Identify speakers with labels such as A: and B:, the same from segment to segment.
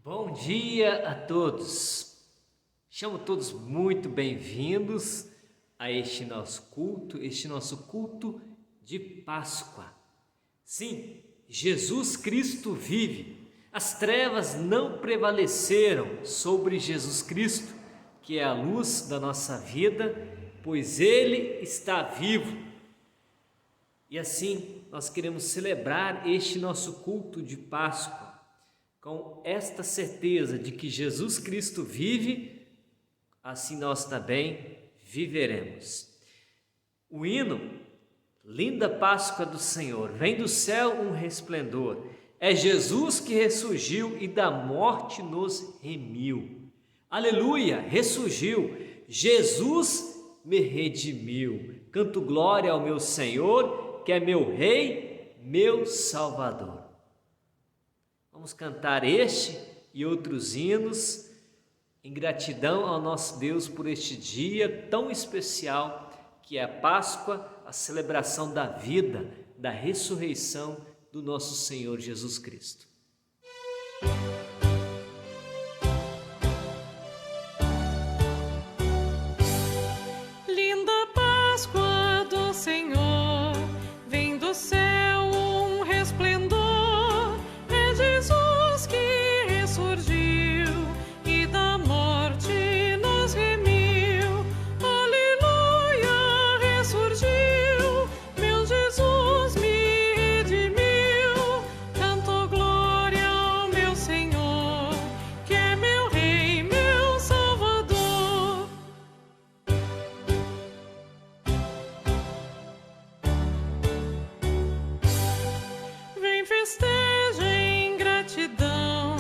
A: Bom dia a todos. Chamo todos muito bem-vindos a este nosso culto de Páscoa. Sim, Jesus Cristo vive. As trevas não prevaleceram sobre Jesus Cristo, que é a luz da nossa vida, pois Ele está vivo. E assim, nós queremos celebrar este nosso culto de Páscoa, com esta certeza de que Jesus Cristo vive, assim nós também viveremos. O hino, linda Páscoa do Senhor, vem do céu um resplendor, é Jesus que ressurgiu e da morte nos remiu. Aleluia, ressurgiu, Jesus me redimiu. Canto glória ao meu Senhor, que é meu Rei, meu Salvador. Vamos cantar este e outros hinos em gratidão ao nosso Deus por este dia tão especial que é a Páscoa, a celebração da vida, da ressurreição do nosso Senhor Jesus Cristo.
B: Linda Páscoa do Senhor, vem do céu um resplendor, é Jesus que ressurgiu e da morte nos remiu. Aleluia, ressurgiu, meu Jesus me redimiu. Canto glória ao meu Senhor, que é meu Rei, meu Salvador. Vem, festeja em gratidão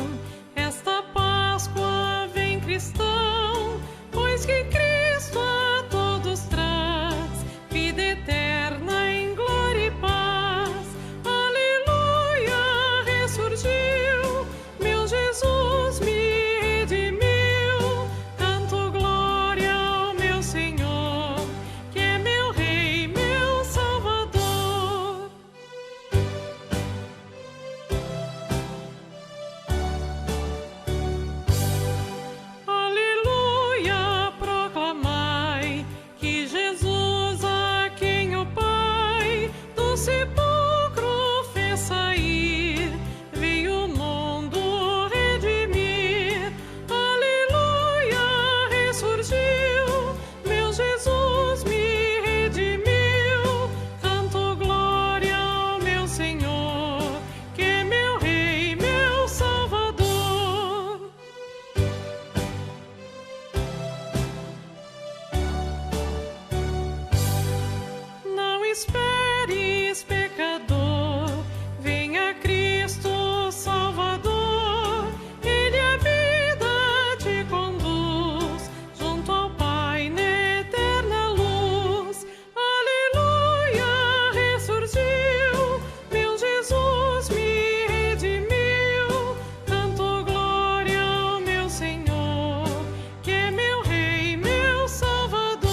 B: esta Páscoa, vem cristão, pois que Cristo a todos traz vida eterna em glória e paz. Aleluia, ressurgiu, meu Jesus me redimiu. Canto glória ao meu Senhor, que é meu Rei, meu Salvador. Aleluia, proclamai que Jesus, a quem o Pai do sepulcro fez sair, veio o mundo redimir. Aleluia, ressurgiu, meu Jesus me redimiu. Canto glória ao meu Senhor, que é meu Rei, meu Salvador. Não esperes, pecador, venha Cristo Salvador. Ele a vida te conduz junto ao Pai na eterna luz. Aleluia, ressurgiu, meu Jesus me redimiu. Canto glória ao meu Senhor, que é meu Rei, meu Salvador.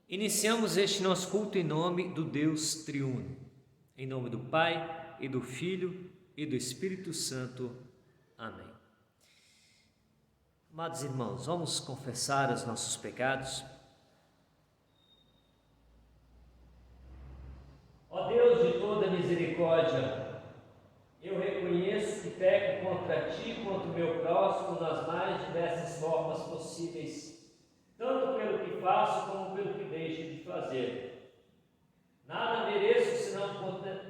A: Iniciamos este nosso culto em nome do Deus triuno, em nome do Pai e do Filho e do Espírito Santo. Amém. Amados irmãos, vamos confessar os nossos pecados. Ó Deus de toda misericórdia, eu reconheço que peco contra Ti e contra o meu próximo nas mais diversas formas possíveis, tanto pelo que faço como pelo que deixo de fazer. Nada mereço senão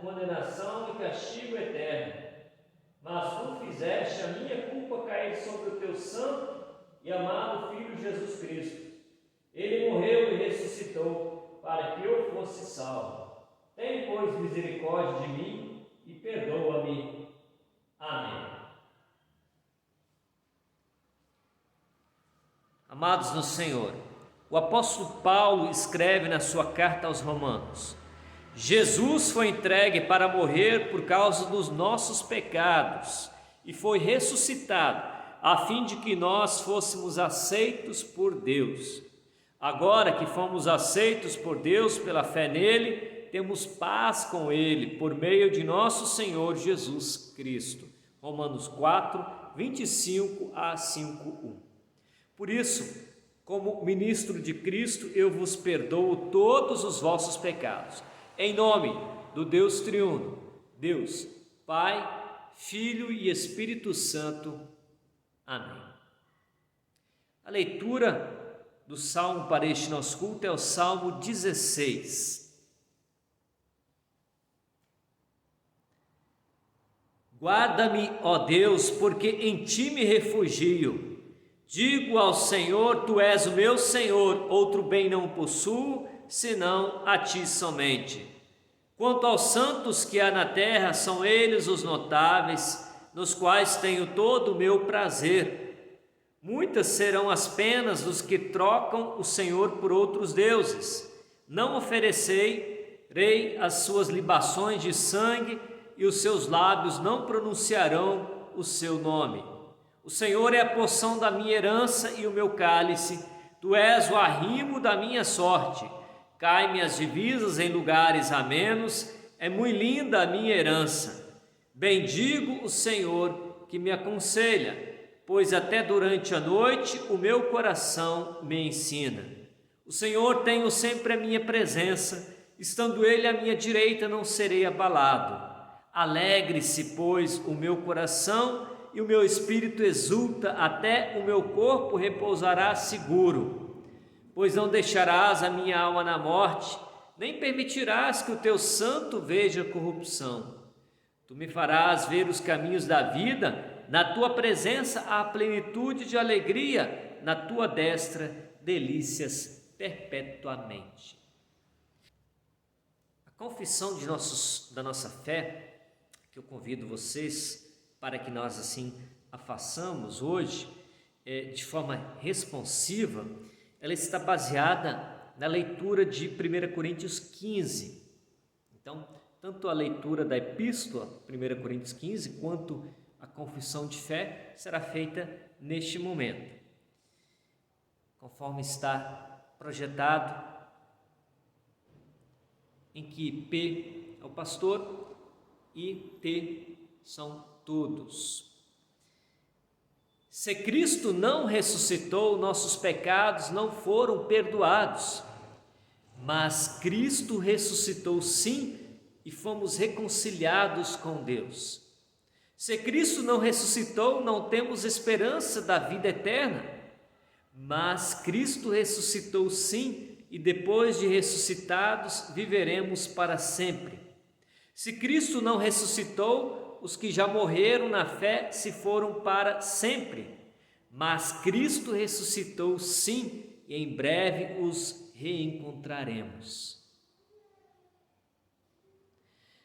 A: condenação e castigo eterno, mas Tu fizeste a minha culpa cair sobre o Teu santo e amado Filho Jesus Cristo. Ele morreu e ressuscitou para que eu fosse salvo. Tem, pois, misericórdia de mim e perdoa-me. Amém. Amados no Senhor, o apóstolo Paulo escreve na sua carta aos Romanos: Jesus foi entregue para morrer por causa dos nossos pecados e foi ressuscitado a fim de que nós fôssemos aceitos por Deus. Agora que fomos aceitos por Deus pela fé nele, temos paz com ele por meio de nosso Senhor Jesus Cristo. Romanos 4, 25 a 5:1. Por isso, como ministro de Cristo, eu vos perdoo todos os vossos pecados. Em nome do Deus triuno, Deus, Pai, Filho e Espírito Santo. Amém. A leitura do Salmo para este nosso culto é o Salmo 16. Guarda-me, ó Deus, porque em ti me refugio. Digo ao Senhor, tu és o meu Senhor, outro bem não possuo, senão a ti somente. Quanto aos santos que há na terra, são eles os notáveis, nos quais tenho todo o meu prazer. Muitas serão as penas dos que trocam o Senhor por outros deuses. Não oferecerei as suas libações de sangue, e os seus lábios não pronunciarão o seu nome. O Senhor é a porção da minha herança e o meu cálice. Tu és o arrimo da minha sorte. Cai-me as divisas em lugares amenos. É muito linda a minha herança. Bendigo o Senhor que me aconselha, pois até durante a noite o meu coração me ensina. O Senhor tem sempre a minha presença, estando Ele à minha direita não serei abalado. Alegre-se, pois, o meu coração e o meu espírito exulta, até o meu corpo repousará seguro. Pois não deixarás a minha alma na morte, nem permitirás que o teu santo veja corrupção. Tu me farás ver os caminhos da vida. Na tua presença há plenitude de alegria, na tua destra delícias perpetuamente. A confissão da nossa fé, que eu convido vocês para que nós assim a façamos hoje, de forma responsiva, ela está baseada na leitura de 1 Coríntios 15. Então, tanto a leitura da epístola, 1 Coríntios 15, quanto a confissão de fé será feita neste momento, conforme está projetado, em que P é o pastor e T são todos. Se Cristo não ressuscitou, nossos pecados não foram perdoados, mas Cristo ressuscitou sim e fomos reconciliados com Deus. Se Cristo não ressuscitou, não temos esperança da vida eterna, mas Cristo ressuscitou sim, e depois de ressuscitados, viveremos para sempre. Se Cristo não ressuscitou, os que já morreram na fé se foram para sempre, mas Cristo ressuscitou sim, e em breve os reencontraremos.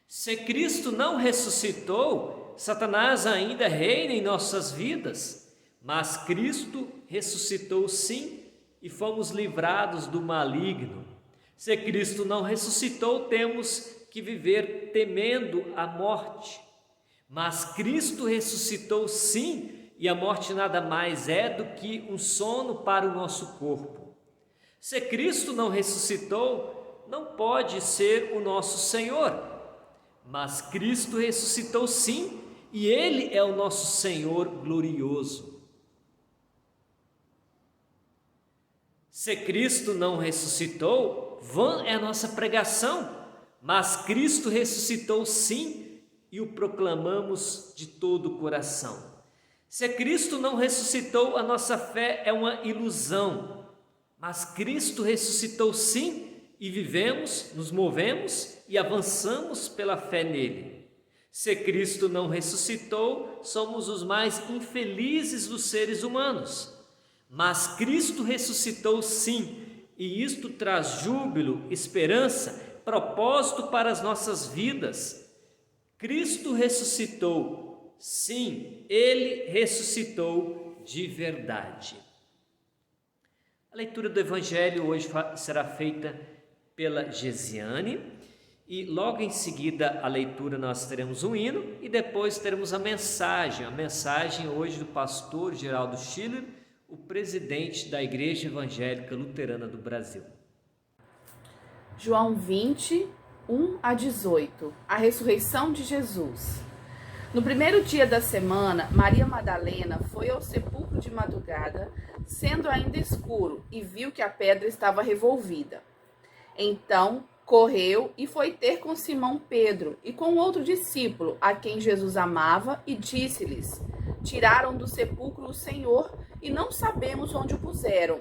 A: Se Cristo não ressuscitou, Satanás ainda reina em nossas vidas, mas Cristo ressuscitou sim e fomos livrados do maligno. Se Cristo não ressuscitou, temos que viver temendo a morte, mas Cristo ressuscitou sim e a morte nada mais é do que um sono para o nosso corpo. Se Cristo não ressuscitou, não pode ser o nosso Senhor, mas Cristo ressuscitou sim, e Ele é o nosso Senhor glorioso. Se Cristo não ressuscitou, vã é a nossa pregação, mas Cristo ressuscitou sim, e o proclamamos de todo o coração. Se Cristo não ressuscitou, a nossa fé é uma ilusão, mas Cristo ressuscitou sim, e vivemos, nos movemos e avançamos pela fé nele. Se Cristo não ressuscitou, somos os mais infelizes dos seres humanos, mas Cristo ressuscitou sim, e isto traz júbilo, esperança, propósito para as nossas vidas. Cristo ressuscitou, sim, Ele ressuscitou de verdade. A leitura do Evangelho hoje será feita pela Gesiane, e logo em seguida a leitura nós teremos um hino e depois teremos a mensagem hoje do pastor Geraldo Schiller, o presidente da Igreja Evangélica Luterana do Brasil.
C: João 20, 1 a 18. A ressurreição de Jesus. No primeiro dia da semana, Maria Madalena foi ao sepulcro de madrugada, sendo ainda escuro, e viu que a pedra estava revolvida. Então, correu e foi ter com Simão Pedro e com outro discípulo, a quem Jesus amava, e disse-lhes: Tiraram do sepulcro o Senhor e não sabemos onde o puseram.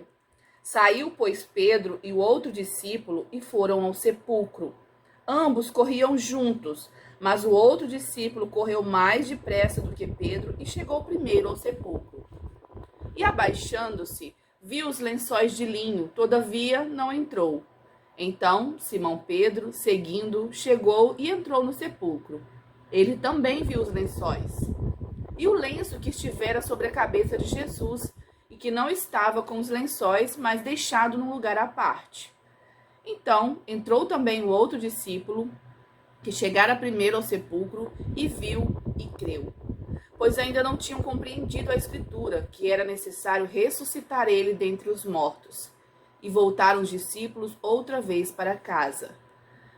C: Saiu, pois, Pedro e o outro discípulo e foram ao sepulcro. Ambos corriam juntos, mas o outro discípulo correu mais depressa do que Pedro e chegou primeiro ao sepulcro. E abaixando-se, viu os lençóis de linho, todavia não entrou. Então Simão Pedro, seguindo, chegou e entrou no sepulcro. Ele também viu os lençóis e o lenço que estivera sobre a cabeça de Jesus, e que não estava com os lençóis, mas deixado num lugar à parte. Então entrou também o outro discípulo, que chegara primeiro ao sepulcro, e viu e creu, pois ainda não tinham compreendido a Escritura, que era necessário ressuscitar ele dentre os mortos. E voltaram os discípulos outra vez para casa.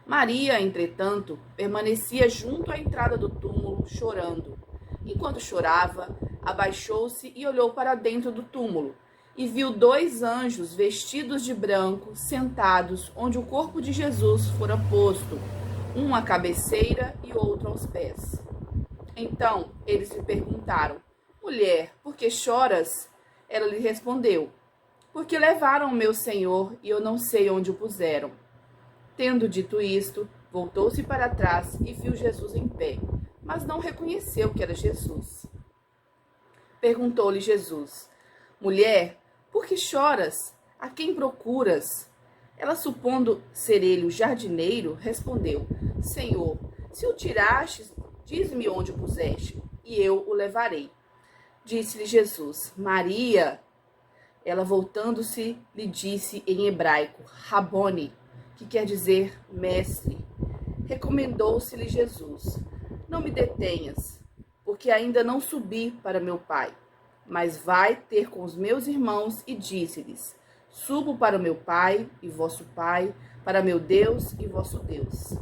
C: Maria, entretanto, permanecia junto à entrada do túmulo, chorando. Enquanto chorava, abaixou-se e olhou para dentro do túmulo, e viu 2 anjos vestidos de branco, sentados onde o corpo de Jesus fora posto, um à cabeceira e outro aos pés. Então eles lhe perguntaram: Mulher, por que choras? Ela lhe respondeu: Porque levaram o meu Senhor e eu não sei onde o puseram. Tendo dito isto, voltou-se para trás e viu Jesus em pé, mas não reconheceu que era Jesus. Perguntou-lhe Jesus: Mulher, por que choras? A quem procuras? Ela, supondo ser ele o jardineiro, respondeu: Senhor, se o tirastes, diz-me onde o puseste, e eu o levarei. Disse-lhe Jesus: Maria. Ela, voltando-se, lhe disse em hebraico: Rabone, que quer dizer mestre. Recomendou-se-lhe Jesus: Não me detenhas, porque ainda não subi para meu Pai, mas vai ter com os meus irmãos e disse-lhes: Subo para o meu Pai e vosso Pai, para meu Deus e vosso Deus.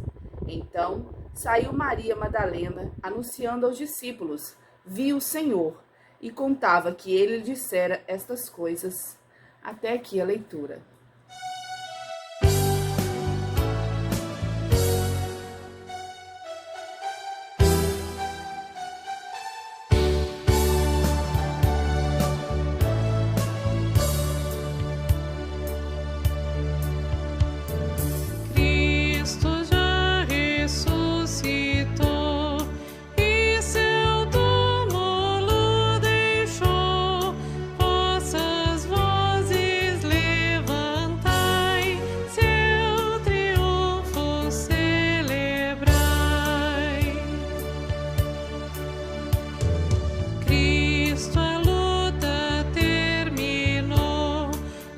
C: Então saiu Maria Madalena, anunciando aos discípulos: Vi o Senhor, e contava que ele lhe dissera estas coisas. Até aqui a leitura.
B: Cristo já ressuscitou e seu túmulo deixou. Vossas vozes levantai, seu triunfo celebrai. Cristo a luta terminou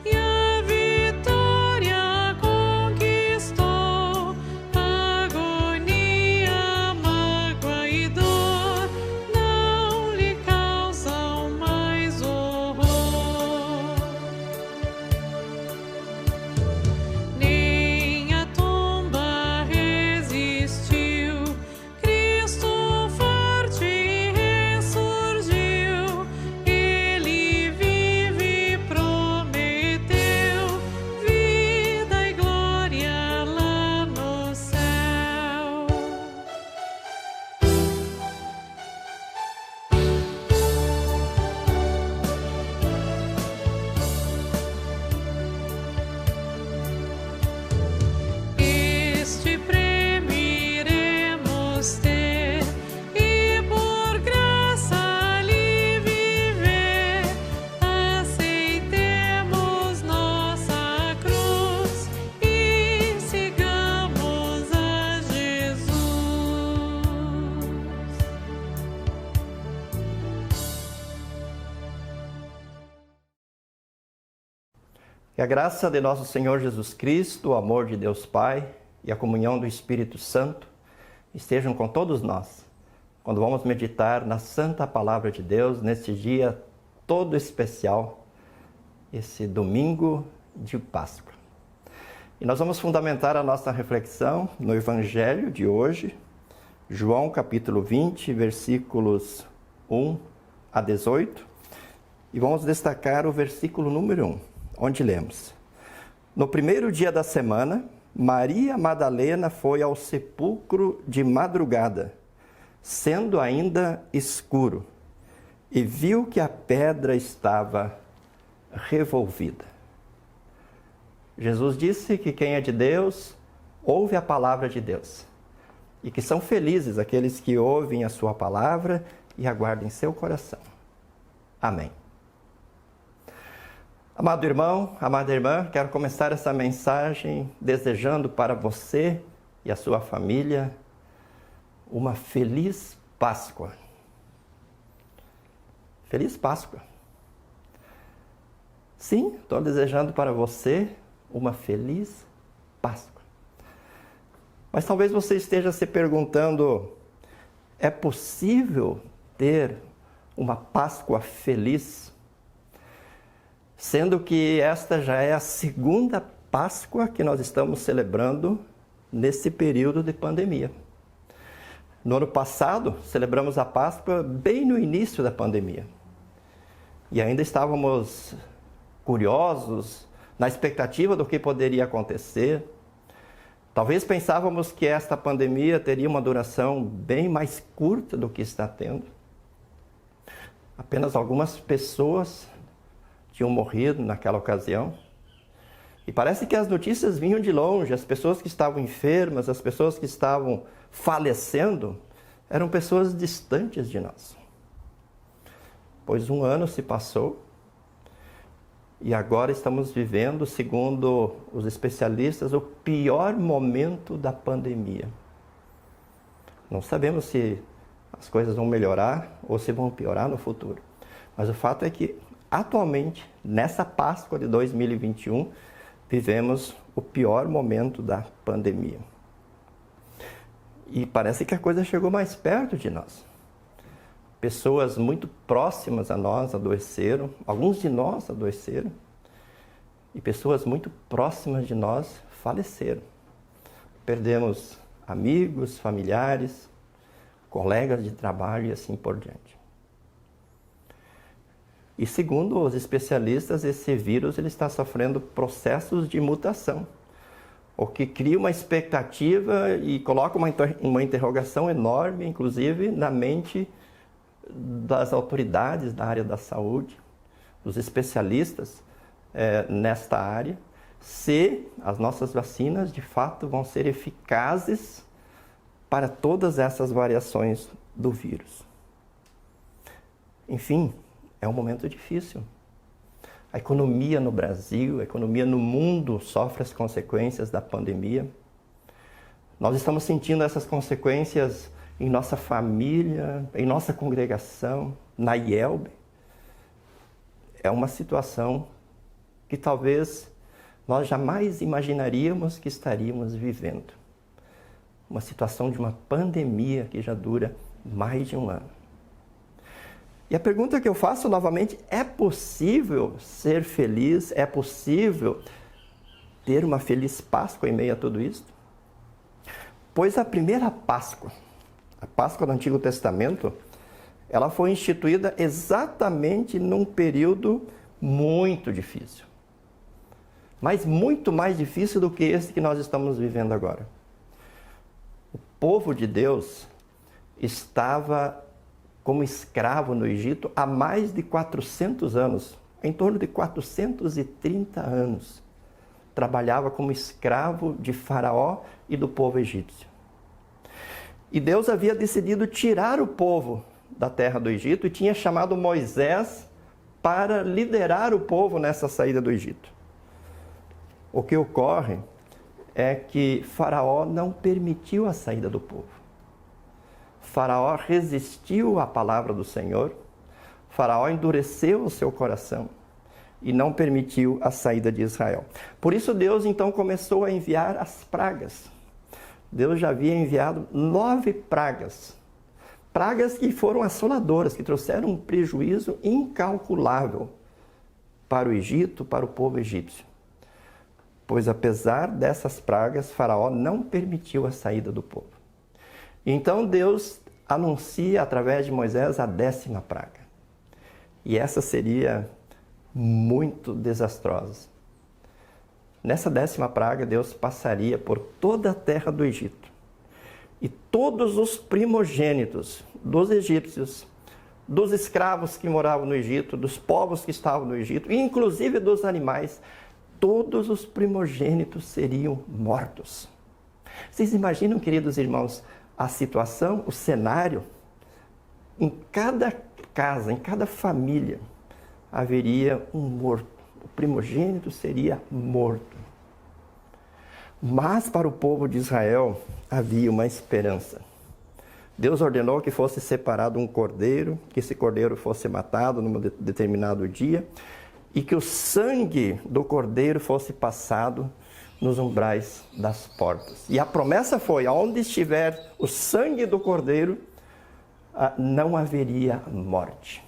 B: e a vitória conquistou. Agonia, mágoa e dor não lhe causam mais horror. Nem a tumba resistiu. Cristo forte ressurgiu. Ele vive e prometeu vida e glória lá no céu. Este prêmio iremos ter e por graça lhe viver. Aceitemos nossa cruz e sigamos a Jesus.
D: Que a graça de nosso Senhor Jesus Cristo, o amor de Deus Pai e a comunhão do Espírito Santo estejam com todos nós, quando vamos meditar na Santa Palavra de Deus neste dia todo especial esse domingo de Páscoa. E nós vamos fundamentar a nossa reflexão no Evangelho de hoje, João capítulo 20, versículos 1 a 18, e vamos destacar o versículo número 1, onde lemos: No primeiro dia da semana, Maria Madalena foi ao sepulcro de madrugada, sendo ainda escuro, e viu que a pedra estava revolvida. Jesus disse que quem é de Deus, ouve a palavra de Deus. E que são felizes aqueles que ouvem a sua palavra e aguardam em seu coração. Amém. Amado irmão, amada irmã, quero começar essa mensagem desejando para você e a sua família uma feliz Páscoa. Feliz Páscoa. Sim, estou desejando para você uma feliz Páscoa. Mas talvez você esteja se perguntando, é possível ter uma Páscoa feliz? Sendo que esta já é a segunda Páscoa que nós estamos celebrando nesse período de pandemia. No ano passado, celebramos a Páscoa bem no início da pandemia. E ainda estávamos curiosos, na expectativa do que poderia acontecer. Talvez pensávamos que esta pandemia teria uma duração bem mais curta do que está tendo. Apenas algumas pessoas tinham morrido naquela ocasião. E parece que as notícias vinham de longe. As pessoas que estavam enfermas, as pessoas que estavam falecendo, eram pessoas distantes de nós. Pois um ano se passou e agora estamos vivendo, segundo os especialistas, o pior momento da pandemia. Não sabemos se as coisas vão melhorar ou se vão piorar no futuro. Mas o fato é que, atualmente, nessa Páscoa de 2021, vivemos o pior momento da pandemia. E parece que a coisa chegou mais perto de nós. Pessoas muito próximas a nós adoeceram, alguns de nós adoeceram, e pessoas muito próximas de nós faleceram. Perdemos amigos, familiares, colegas de trabalho e assim por diante. E segundo os especialistas, esse vírus ele está sofrendo processos de mutação, o que cria uma expectativa e coloca uma interrogação enorme, inclusive, na mente das autoridades da área da saúde, dos especialistas nesta área, se as nossas vacinas de fato vão ser eficazes para todas essas variações do vírus. Enfim, é um momento difícil. A economia no Brasil, a economia no mundo sofre as consequências da pandemia. Nós estamos sentindo essas consequências em nossa família, em nossa congregação, na IELB. É uma situação que talvez nós jamais imaginaríamos que estaríamos vivendo. Uma situação de uma pandemia que já dura mais de um ano. E a pergunta que eu faço novamente, é possível ser feliz? É possível ter uma feliz Páscoa em meio a tudo isso? Pois a primeira Páscoa, a Páscoa do Antigo Testamento, ela foi instituída exatamente num período muito difícil. Mas muito mais difícil do que esse que nós estamos vivendo agora. O povo de Deus estava como escravo no Egito há mais de 400 anos, em torno de 430 anos. Trabalhava como escravo de Faraó e do povo egípcio. E Deus havia decidido tirar o povo da terra do Egito e tinha chamado Moisés para liderar o povo nessa saída do Egito. O que ocorre é que Faraó não permitiu a saída do povo. Faraó resistiu à palavra do Senhor, Faraó endureceu o seu coração e não permitiu a saída de Israel. Por isso Deus então começou a enviar as pragas. Deus já havia enviado 9 pragas. Pragas que foram assoladoras, que trouxeram um prejuízo incalculável para o Egito, para o povo egípcio. Pois apesar dessas pragas, Faraó não permitiu a saída do povo. Então Deus anuncia através de Moisés a 10ª praga. E essa seria muito desastrosa. Nessa 10ª praga, Deus passaria por toda a terra do Egito. E todos os primogênitos dos egípcios, dos escravos que moravam no Egito, dos povos que estavam no Egito, e inclusive dos animais, todos os primogênitos seriam mortos. Vocês imaginam, queridos irmãos, a situação, o cenário? Em cada casa, em cada família, haveria um morto. O primogênito seria morto. Mas para o povo de Israel havia uma esperança. Deus ordenou que fosse separado um cordeiro, que esse cordeiro fosse matado num determinado dia e que o sangue do cordeiro fosse passado nos umbrais das portas. E a promessa foi, aonde estiver o sangue do cordeiro, não haveria morte.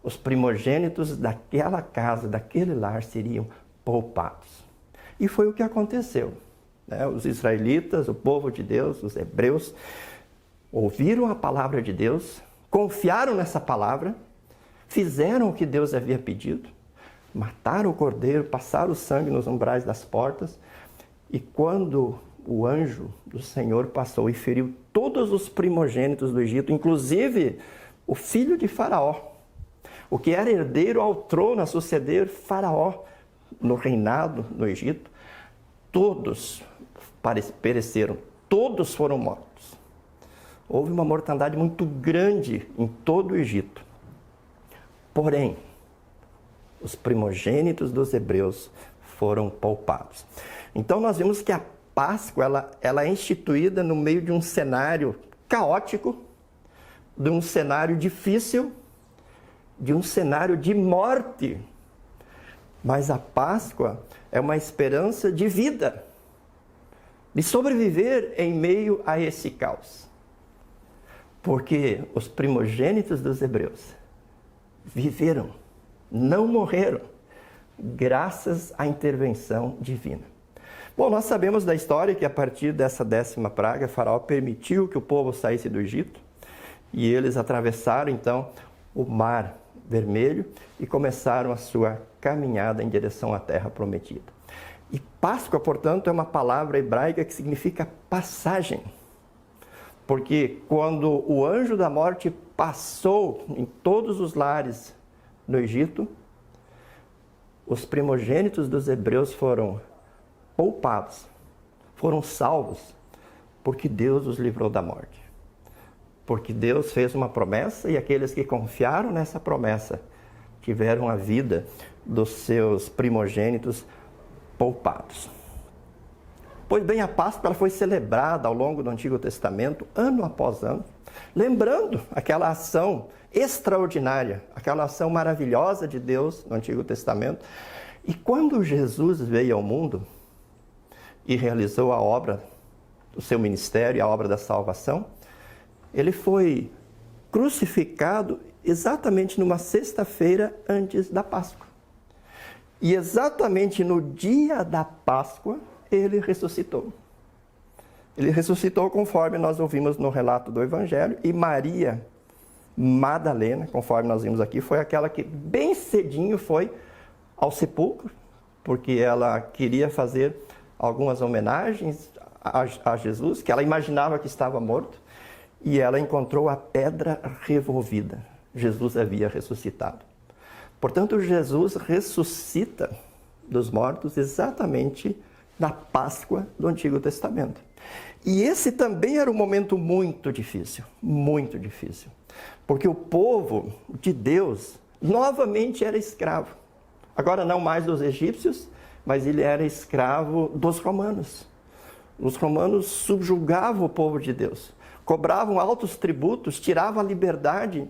D: Os primogênitos daquela casa, daquele lar, seriam poupados. E foi o que aconteceu. Os israelitas, o povo de Deus, os hebreus, ouviram a palavra de Deus, confiaram nessa palavra, fizeram o que Deus havia pedido, mataram o cordeiro, passaram o sangue nos umbrais das portas, e quando o anjo do Senhor passou e feriu todos os primogênitos do Egito, inclusive o filho de Faraó, o que era herdeiro ao trono, a suceder Faraó no reinado no Egito, todos pereceram, todos foram mortos. Houve uma mortandade muito grande em todo o Egito. Porém, os primogênitos dos hebreus foram poupados. Então nós vimos que a Páscoa ela é instituída no meio de um cenário caótico, de um cenário difícil, de um cenário de morte. Mas a Páscoa é uma esperança de vida, de sobreviver em meio a esse caos. Porque os primogênitos dos hebreus viveram, não morreram, graças à intervenção divina. Bom, nós sabemos da história que a partir dessa 10ª praga, Faraó permitiu que o povo saísse do Egito e eles atravessaram então o Mar Vermelho e começaram a sua caminhada em direção à terra prometida. E Páscoa, portanto, é uma palavra hebraica que significa passagem. Porque quando o anjo da morte passou em todos os lares no Egito, os primogênitos dos hebreus foram poupados, foram salvos, porque Deus os livrou da morte. Porque Deus fez uma promessa e aqueles que confiaram nessa promessa tiveram a vida dos seus primogênitos poupados. Pois bem, a Páscoa ela foi celebrada ao longo do Antigo Testamento, ano após ano, lembrando aquela ação extraordinária, aquela ação maravilhosa de Deus no Antigo Testamento. E quando Jesus veio ao mundo e realizou a obra do seu ministério, a obra da salvação, ele foi crucificado exatamente numa sexta-feira antes da Páscoa. E exatamente no dia da Páscoa, ele ressuscitou. Ele ressuscitou conforme nós ouvimos no relato do Evangelho, e Maria Madalena, conforme nós vimos aqui, foi aquela que bem cedinho foi ao sepulcro, porque ela queria fazer algumas homenagens a Jesus, que ela imaginava que estava morto, e ela encontrou a pedra revolvida. Jesus havia ressuscitado. Portanto, Jesus ressuscita dos mortos exatamente na Páscoa do Antigo Testamento. E esse também era um momento muito difícil, porque o povo de Deus novamente era escravo. Agora não mais dos egípcios, mas ele era escravo dos romanos. Os romanos subjugavam o povo de Deus, cobravam altos tributos, tiravam a liberdade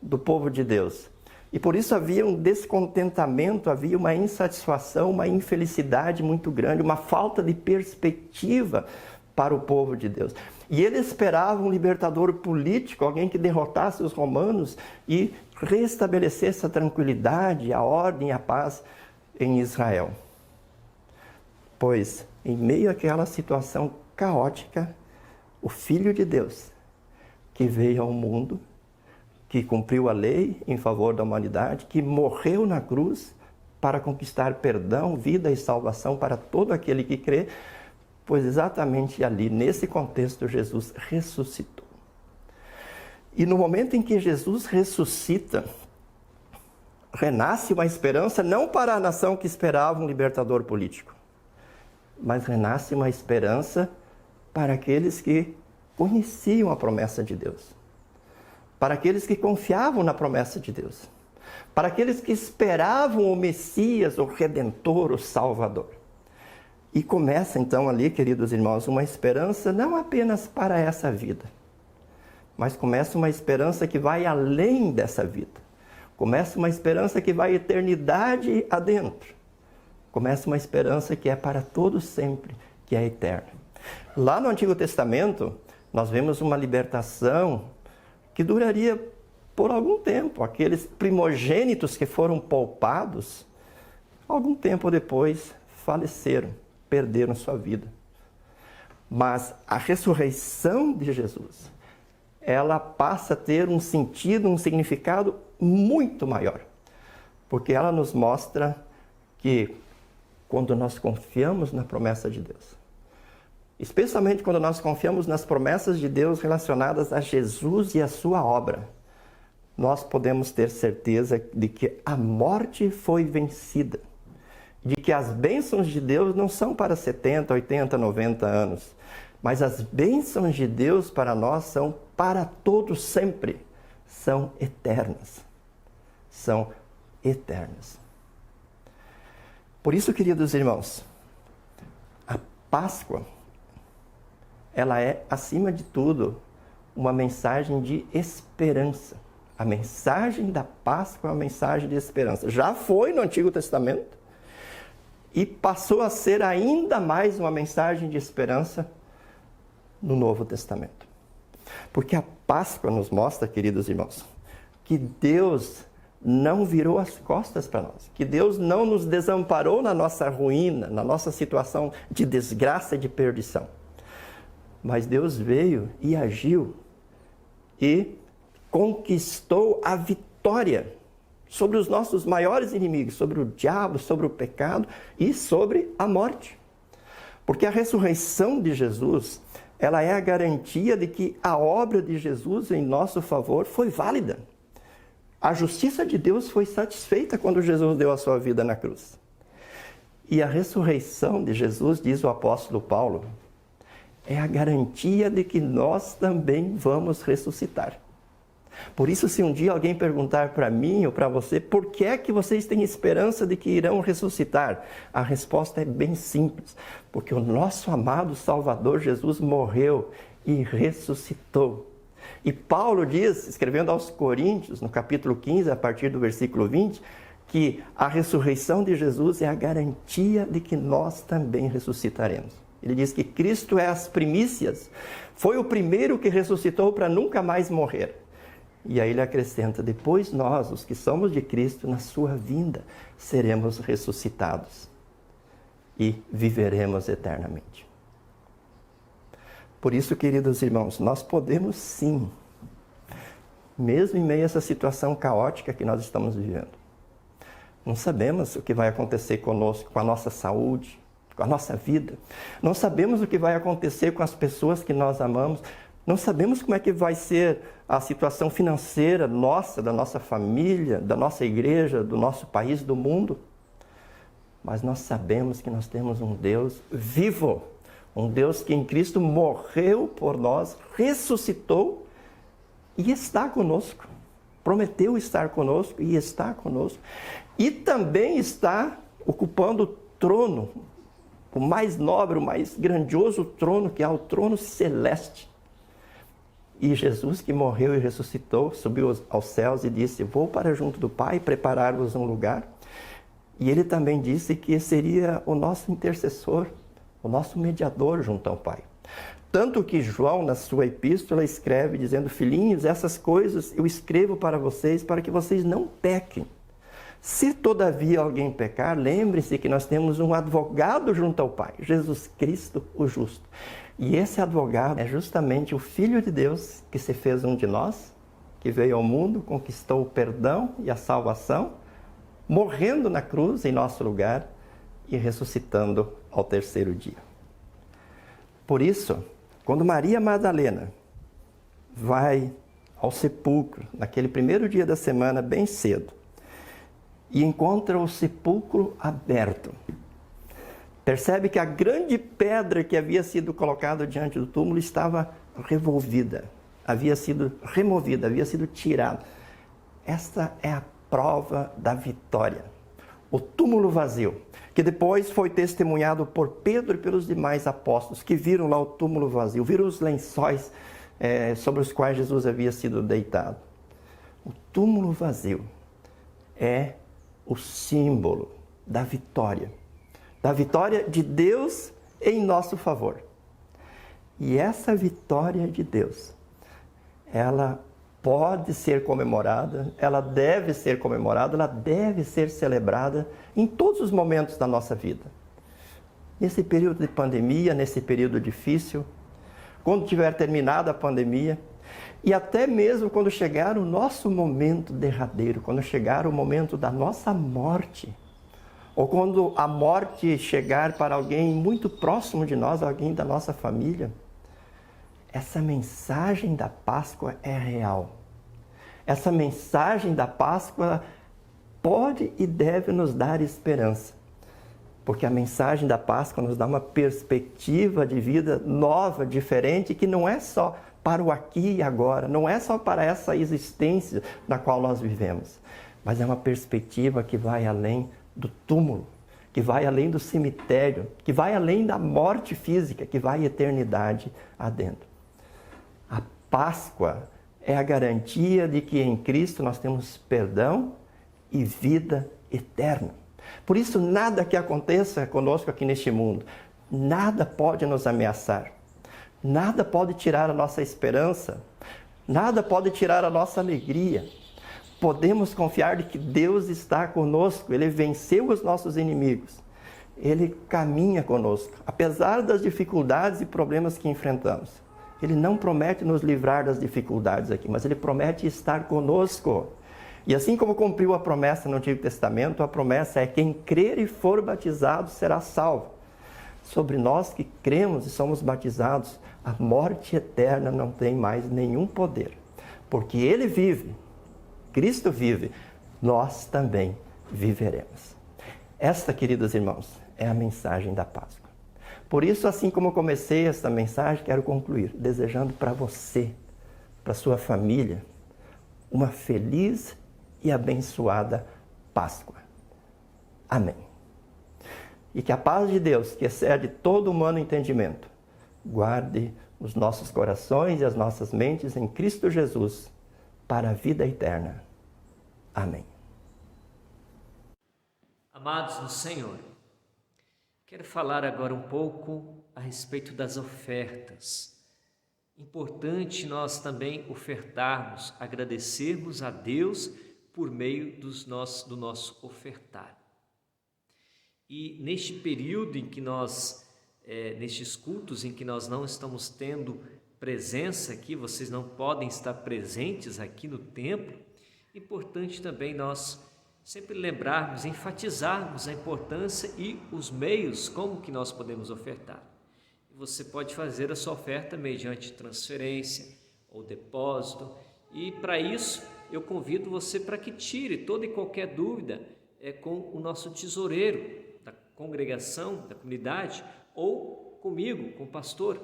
D: do povo de Deus. E por isso havia um descontentamento, havia uma insatisfação, uma infelicidade muito grande, uma falta de perspectiva para o povo de Deus. E ele esperava um libertador político, alguém que derrotasse os romanos e restabelecesse a tranquilidade, a ordem e a paz em Israel. Pois, em meio àquela situação caótica, o Filho de Deus, que veio ao mundo, que cumpriu a lei em favor da humanidade, que morreu na cruz para conquistar perdão, vida e salvação para todo aquele que crê, pois exatamente ali, nesse contexto, Jesus ressuscitou. E no momento em que Jesus ressuscita, renasce uma esperança não para a nação que esperava um libertador político, mas renasce uma esperança para aqueles que conheciam a promessa de Deus, para aqueles que confiavam na promessa de Deus, para aqueles que esperavam o Messias, o Redentor, o Salvador. E começa então ali, queridos irmãos, uma esperança não apenas para essa vida, mas começa uma esperança que vai além dessa vida. Começa uma esperança que vai a eternidade adentro. Começa uma esperança que é para todos sempre, que é eterna. Lá no Antigo Testamento, nós vemos uma libertação que duraria por algum tempo. Aqueles primogênitos que foram poupados, algum tempo depois faleceram, perderam sua vida. Mas a ressurreição de Jesus, ela passa a ter um sentido, um significado muito maior. Porque ela nos mostra que quando nós confiamos na promessa de Deus, especialmente quando nós confiamos nas promessas de Deus relacionadas a Jesus e a sua obra, nós podemos ter certeza de que a morte foi vencida, de que as bênçãos de Deus não são para 70, 80, 90 anos, mas as bênçãos de Deus para nós são para todos sempre, são eternas. São eternas. Por isso, queridos irmãos, a Páscoa, ela é, acima de tudo, uma mensagem de esperança. A mensagem da Páscoa é uma mensagem de esperança. Já foi no Antigo Testamento e passou a ser ainda mais uma mensagem de esperança no Novo Testamento. Porque a Páscoa nos mostra, queridos irmãos, que Deus não virou as costas para nós, que Deus não nos desamparou na nossa ruína, na nossa situação de desgraça e de perdição. Mas Deus veio e agiu e conquistou a vitória sobre os nossos maiores inimigos, sobre o diabo, sobre o pecado e sobre a morte. Porque a ressurreição de Jesus, ela é a garantia de que a obra de Jesus em nosso favor foi válida. A justiça de Deus foi satisfeita quando Jesus deu a sua vida na cruz. E a ressurreição de Jesus, diz o apóstolo Paulo, é a garantia de que nós também vamos ressuscitar. Por isso, se um dia alguém perguntar para mim ou para você, por que é que vocês têm esperança de que irão ressuscitar? A resposta é bem simples, porque o nosso amado Salvador Jesus morreu e ressuscitou. E Paulo diz, escrevendo aos Coríntios, no capítulo 15, a partir do versículo 20, que a ressurreição de Jesus é a garantia de que nós também ressuscitaremos. Ele diz que Cristo é as primícias, foi o primeiro que ressuscitou para nunca mais morrer. E aí ele acrescenta, depois nós, os que somos de Cristo, na sua vinda, seremos ressuscitados e viveremos eternamente. Por isso, queridos irmãos, nós podemos sim, mesmo em meio a essa situação caótica que nós estamos vivendo, não sabemos o que vai acontecer conosco, com a nossa saúde, com a nossa vida, não sabemos o que vai acontecer com as pessoas que nós amamos, não sabemos como é que vai ser a situação financeira nossa, da nossa família, da nossa igreja, do nosso país, do mundo. Mas nós sabemos que nós temos um Deus vivo, um Deus que em Cristo morreu por nós, ressuscitou e está conosco. Prometeu estar conosco e está conosco. E também está ocupando o trono, o mais nobre, o mais grandioso trono, que é o trono celeste. E Jesus, que morreu e ressuscitou, subiu aos céus e disse, vou para junto do Pai preparar-vos um lugar. E ele também disse que seria o nosso intercessor, o nosso mediador junto ao Pai. Tanto que João, na sua epístola, escreve dizendo: filhinhos, essas coisas eu escrevo para vocês para que vocês não pequem. Se todavia alguém pecar, lembre-se que nós temos um advogado junto ao Pai, Jesus Cristo, o justo. E esse advogado é justamente o Filho de Deus, que se fez um de nós, que veio ao mundo, conquistou o perdão e a salvação, morrendo na cruz em nosso lugar e ressuscitando ao terceiro dia. Por isso, quando Maria Madalena vai ao sepulcro, naquele primeiro dia da semana, bem cedo, e encontra o sepulcro aberto, percebe que a grande pedra que havia sido colocada diante do túmulo estava revolvida, havia sido removida, havia sido tirada. Esta é a prova da vitória. O túmulo vazio, que depois foi testemunhado por Pedro e pelos demais apóstolos, que viram lá o túmulo vazio, viram os lençóis sobre os quais Jesus havia sido deitado. O túmulo vazio é o símbolo da vitória de Deus em nosso favor. E essa vitória de Deus, ela pode ser comemorada, ela deve ser comemorada, ela deve ser celebrada em todos os momentos da nossa vida. Nesse período de pandemia, nesse período difícil, quando tiver terminada a pandemia, e até mesmo quando chegar o nosso momento derradeiro, quando chegar o momento da nossa morte, ou quando a morte chegar para alguém muito próximo de nós, alguém da nossa família, essa mensagem da Páscoa é real. Essa mensagem da Páscoa pode e deve nos dar esperança, porque a mensagem da Páscoa nos dá uma perspectiva de vida nova, diferente, que não é só para o aqui e agora, não é só para essa existência na qual nós vivemos, mas é uma perspectiva que vai além do túmulo, que vai além do cemitério, que vai além da morte física, que vai à eternidade adentro. A Páscoa é a garantia de que em Cristo nós temos perdão e vida eterna. Por isso, nada que aconteça conosco aqui neste mundo, nada pode nos ameaçar. Nada pode tirar a nossa esperança, nada pode tirar a nossa alegria. Podemos confiar de que Deus está conosco, Ele venceu os nossos inimigos. Ele caminha conosco, apesar das dificuldades e problemas que enfrentamos. Ele não promete nos livrar das dificuldades aqui, mas Ele promete estar conosco. E assim como cumpriu a promessa no Antigo Testamento, a promessa é: quem crer e for batizado será salvo. Sobre nós que cremos e somos batizados, a morte eterna não tem mais nenhum poder. Porque Ele vive, Cristo vive, nós também viveremos. Esta, queridos irmãos, é a mensagem da Páscoa. Por isso, assim como eu comecei esta mensagem, quero concluir desejando para você, para sua família, uma feliz e abençoada Páscoa. Amém. E que a paz de Deus, que excede todo humano entendimento, guarde os nossos corações e as nossas mentes em Cristo Jesus para a vida eterna. Amém.
A: Amados no Senhor, quero falar agora um pouco a respeito das ofertas. Importante nós também ofertarmos, agradecermos a Deus por meio do nosso ofertar. E neste período em que nós, nestes cultos em que nós não estamos tendo presença aqui, vocês não podem estar presentes aqui no templo, importante também nós sempre lembrarmos, enfatizarmos a importância e os meios como que nós podemos ofertar. Você pode fazer a sua oferta mediante transferência ou depósito, e para isso eu convido você para que tire toda e qualquer dúvida com o nosso tesoureiro da congregação, da comunidade, ou comigo, com o pastor,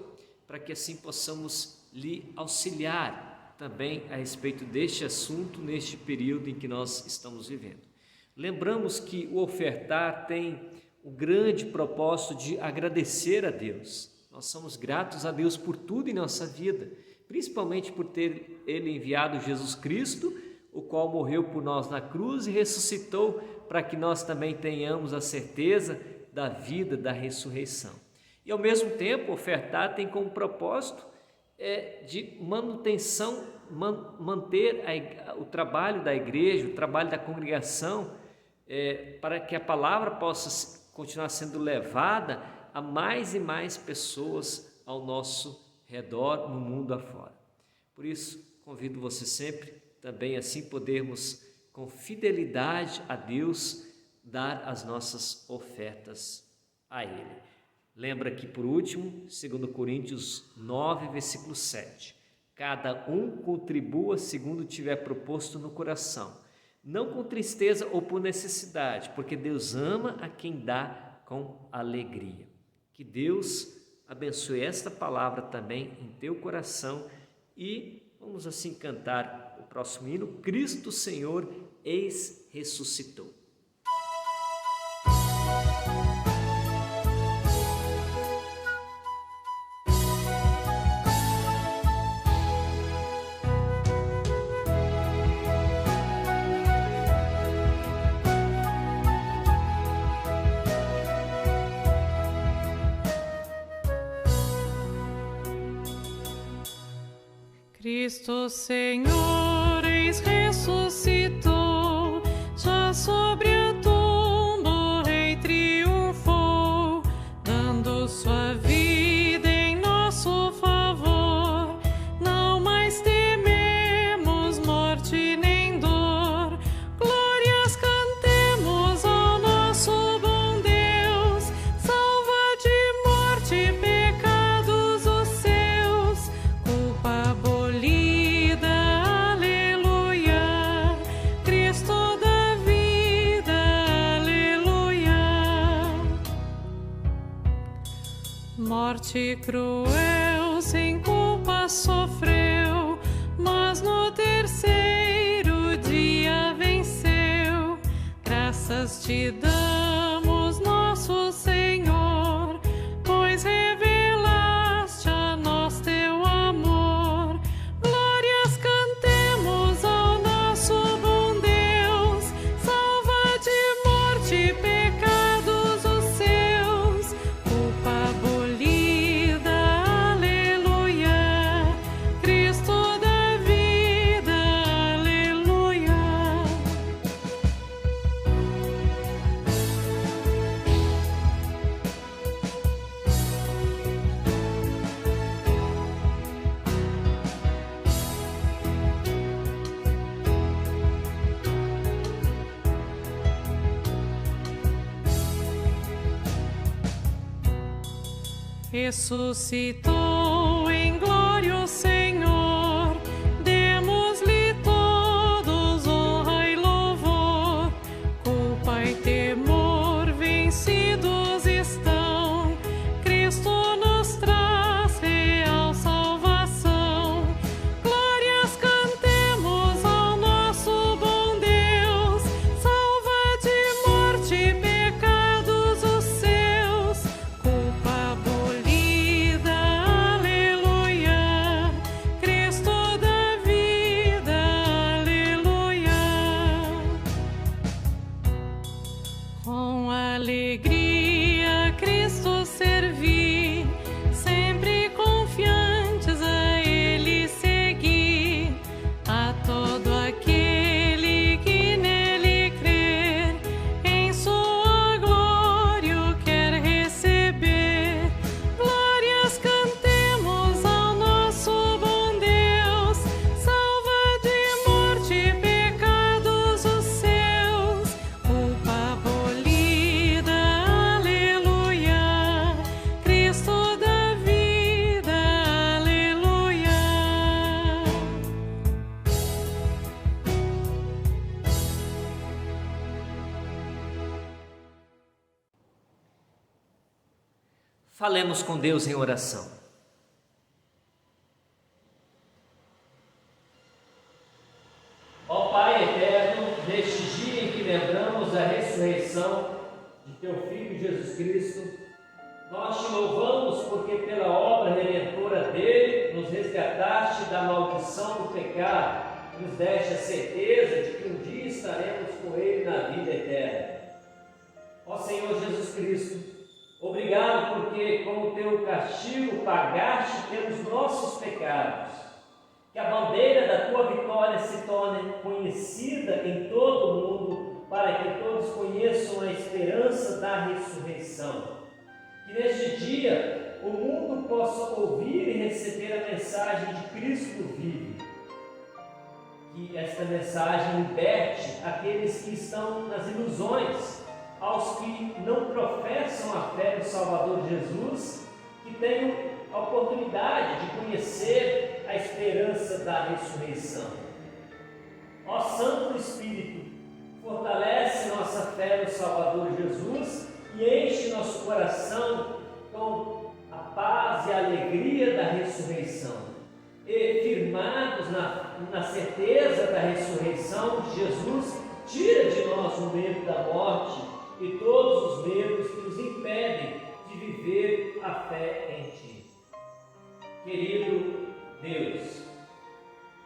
A: para que assim possamos lhe auxiliar também a respeito deste assunto neste período em que nós estamos vivendo. Lembramos que o ofertar tem o grande propósito de agradecer a Deus. Nós somos gratos a Deus por tudo em nossa vida, principalmente por ter Ele enviado Jesus Cristo, o qual morreu por nós na cruz e ressuscitou para que nós também tenhamos a certeza da vida, da ressurreição. E ao mesmo tempo, ofertar tem como propósito de manutenção, manter o trabalho da igreja, o trabalho da congregação, para que a palavra possa continuar sendo levada a mais e mais pessoas ao nosso redor, no mundo afora. Por isso, convido você sempre também assim podermos, com fidelidade a Deus, dar as nossas ofertas a Ele. Lembra que, por último, 2 Coríntios 9, versículo 7. Cada um contribua segundo tiver proposto no coração, não com tristeza ou por necessidade, porque Deus ama a quem dá com alegria. Que Deus abençoe esta palavra também em teu coração e vamos assim cantar o próximo hino, Cristo Senhor, eis ressuscitou.
B: Cristo Senhor, eis ressuscitou, já sobre a tumba o Rei triunfou, dando sua vida em nosso favor. Não mais tememos morte nem dor, glórias cantemos ao nosso bom Deus, salva de morte pecados os seus, culpa abolida, aleluia, Cristo da vida, aleluia. Morte cruel, sem culpa sofreu, mas no terceiro dia venceu. Graças te damos, nosso Senhor, pois revelaste a nós teu amor. Glórias cantemos ao nosso bom Deus, salva de morte pecados os seus, culpa abolida, aleluia, Cristo da vida, aleluia. Ressuscitou em glória o Senhor, demos-lhe todos honra e louvor. Culpa e temor vencidos estão, Cristo nos traz real salvação. Glórias cantemos ao nosso bom Deus, salva de morte pecados os seus, culpa abolida, aleluia, Cristo da vida, aleluia. Com alegria Cristo servir, sempre confiantes a Ele seguir, a todo aquele que nele crer, em sua glória o quer receber. Glórias cantemos ao nosso bom Deus, salva de morte pecados os seus, culpa abolida, aleluia, Cristo da vida, aleluia.
A: Falemos com Deus em oração. Ó Pai eterno, neste dia em que lembramos a ressurreição de Teu Filho Jesus Cristo, nós Te louvamos porque pela obra redentora dele nos resgataste da maldição do pecado, nos deste a certeza de que um dia estaremos com Ele na vida eterna. Ó Senhor Jesus Cristo, obrigado porque porque com o teu castigo pagaste pelos nossos pecados. Que a bandeira da tua vitória se torne conhecida em todo o mundo, para que todos conheçam a esperança da ressurreição. Que neste dia o mundo possa ouvir e receber a mensagem de Cristo vive. Que esta mensagem liberte aqueles que estão nas ilusões, aos que não professam a fé no Salvador Jesus, que tenham a oportunidade de conhecer a esperança da ressurreição. Ó Santo Espírito, fortalece nossa fé no Salvador Jesus e enche nosso coração com a paz e a alegria da ressurreição. E firmados na certeza da ressurreição de Jesus, tira de nós o medo da morte e todos os medos que nos impedem de viver a fé em Ti. Querido Deus,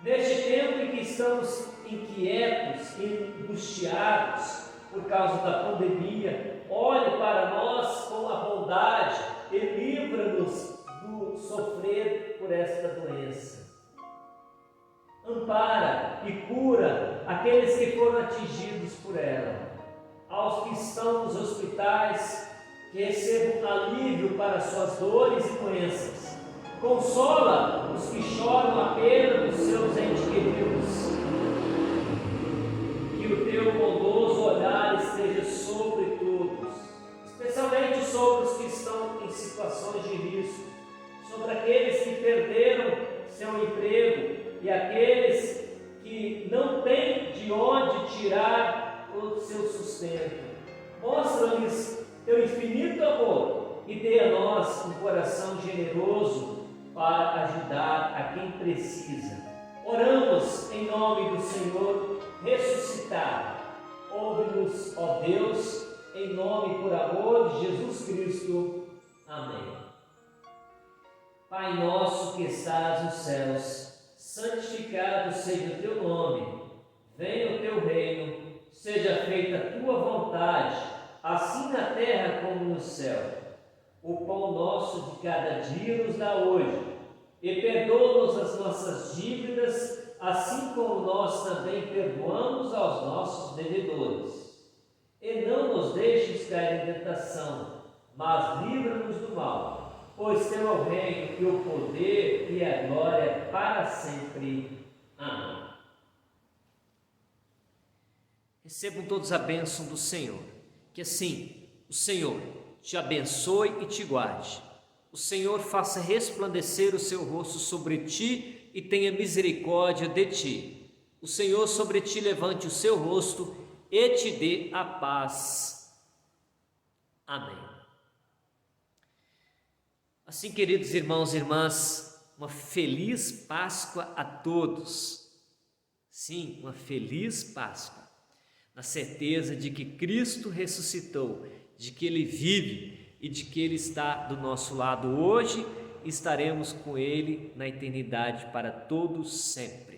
A: neste tempo em que estamos inquietos e angustiados por causa da pandemia, olhe para nós com a bondade e livra-nos do sofrer por esta doença. Ampara e cura aqueles que foram atingidos por ela. Aos que estão nos hospitais, que recebam alívio para suas dores e doenças. Consola os que choram a perda dos seus entes queridos. Que o teu bondoso olhar esteja sobre todos, especialmente sobre os que estão em situações de risco, sobre aqueles que perderam seu emprego e aqueles que não têm de onde tirar o seu sustento. Mostra-lhes teu infinito amor e dê a nós um coração generoso para ajudar a quem precisa. Oramos em nome do Senhor ressuscitado. Ouve-nos, ó Deus, em nome e por amor de Jesus Cristo. Amém. Pai nosso que estás nos céus, santificado seja o teu nome. Venha o teu reino, seja feita a tua vontade, assim na terra como no céu. O pão nosso de cada dia nos dá hoje, e perdoa-nos as nossas dívidas, assim como nós também perdoamos aos nossos devedores. E não nos deixes cair em tentação, mas livra-nos do mal, pois teu é o reino e o poder e a glória para sempre. Amém. Recebam todos a bênção do Senhor. Que assim o Senhor te abençoe e te guarde. O Senhor faça resplandecer o seu rosto sobre ti e tenha misericórdia de ti. O Senhor sobre ti levante o seu rosto e te dê a paz. Amém. Assim, queridos irmãos e irmãs, uma feliz Páscoa a todos. Sim, uma feliz Páscoa, na certeza de que Cristo ressuscitou, de que Ele vive e de que Ele está do nosso lado hoje, e estaremos com Ele na eternidade para todos sempre.